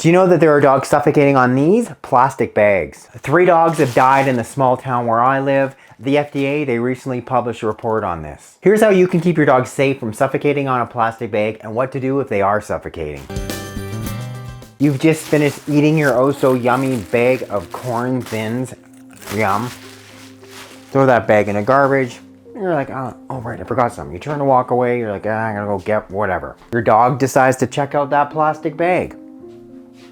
Do you know that there are dogs suffocating on these plastic bags? 3 dogs have died in the small town where I live. The FDA, they recently published a report on this. Here's how you can keep your dog safe from suffocating on a plastic bag and what to do if they are suffocating. You've just finished eating your oh so yummy bag of corn thins. Yum. Throw that bag in the garbage. You're like, oh right, I forgot something. You turn to walk away, you're like, I'm gonna go get whatever. Your dog decides to check out that plastic bag.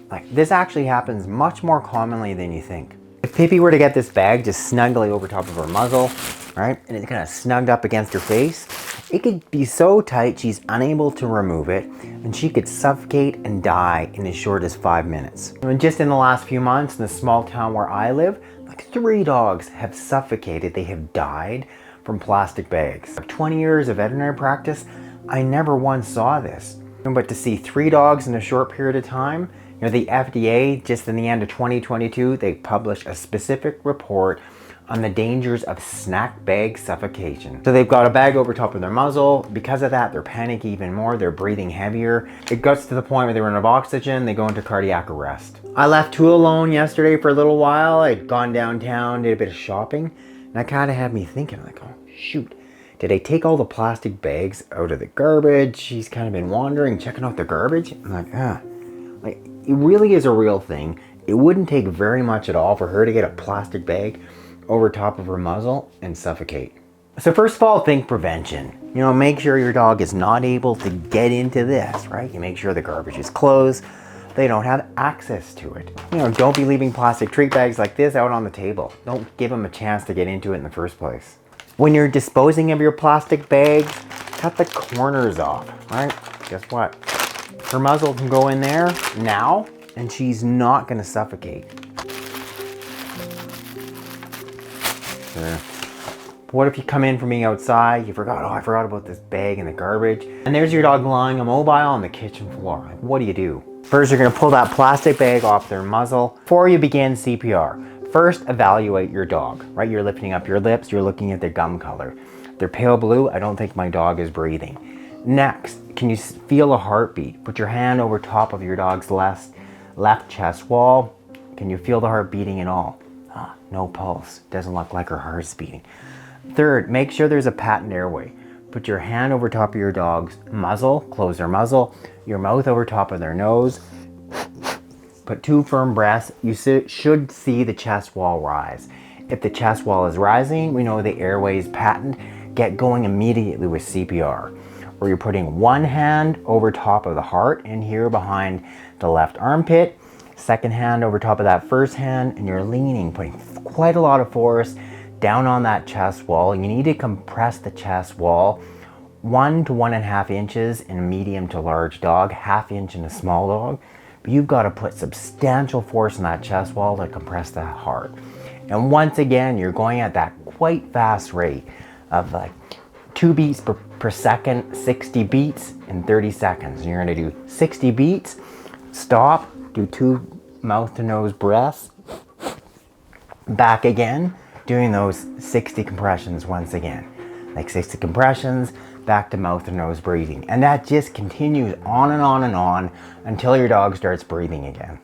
Like, this actually happens much more commonly than you think. If Pippi were to get this bag just snugly over top of her muzzle, right, and it's kind of snugged up against her face, it could be so tight she's unable to remove it, and she could suffocate and die in as short as 5 minutes. And just in the last few months, in the small town where I live, like 3 dogs have suffocated, they have died from plastic bags. 20 years of veterinary practice, I never once saw this. But to see 3 dogs in a short period of time, you know, the FDA, just in the end of 2022, they published a specific report on the dangers of snack bag suffocation. So they've got a bag over top of their muzzle. Because of that, they're panicking even more. They're breathing heavier. It gets to the point where they run out of oxygen. They go into cardiac arrest. I left 2 alone yesterday for a little while. I'd gone downtown, did a bit of shopping, and that kind of had me thinking, like, oh, shoot. Did I take all the plastic bags out of the garbage? She's kind of been wandering, checking out the garbage. I'm like, like, it really is a real thing. It wouldn't take very much at all for her to get a plastic bag over top of her muzzle and suffocate. So first of all, think prevention. You know, make sure your dog is not able to get into this, right? You make sure the garbage is closed. They don't have access to it. You know, don't be leaving plastic treat bags like this out on the table. Don't give them a chance to get into it in the first place. When you're disposing of your plastic bags, cut the corners off, right? Guess what? Her muzzle can go in there now, and she's not gonna suffocate. There. What if you come in from being outside, you forgot, oh, I forgot about this bag in the garbage, and there's your dog lying immobile on the kitchen floor. What do? First, you're gonna pull that plastic bag off their muzzle. Before you begin CPR, first evaluate your dog, right? You're lifting up your lips, you're looking at their gum color. They're pale blue, I don't think my dog is breathing. Next, can you feel a heartbeat? Put your hand over top of your dog's left chest wall. Can you feel the heart beating at all? No pulse. Doesn't look like her heart's beating. Third, make sure there's a patent airway. Put your hand over top of your dog's muzzle, close their muzzle, your mouth over top of their nose. Put 2 firm breaths. You should see the chest wall rise. If the chest wall is rising, we know the airway is patent. Get going immediately with CPR. Or you're putting 1 hand over top of the heart in here behind the left armpit, 2nd hand over top of that first hand, and you're leaning, putting quite a lot of force down on that chest wall. You need to compress the chest wall 1 to 1.5 inches in a medium to large dog, 1/2 inch in a small dog. But you've got to put substantial force on that chest wall to compress the heart. And once again, you're going at that quite fast rate of like 2 beats per second, 60 beats in 30 seconds. And you're gonna do 60 beats, stop, do 2 mouth to nose breaths, back again, doing those 60 compressions once again. Like 60 compressions, back to mouth to nose breathing. And that just continues on and on and on until your dog starts breathing again.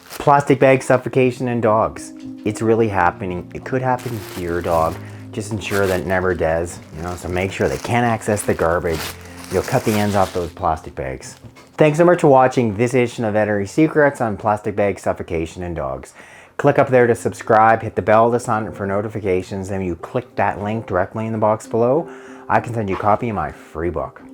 Plastic bag suffocation in dogs. It's really happening. It could happen to your dog. Just ensure that it never does, you know, so make sure they can't access the garbage. You'll cut the ends off those plastic bags. Thanks so much for watching this edition of Veterinary Secrets on plastic bag suffocation in dogs. Click up there to subscribe, hit the bell to sign up for notifications, and you click that link directly in the box below, I can send you a copy of my free book.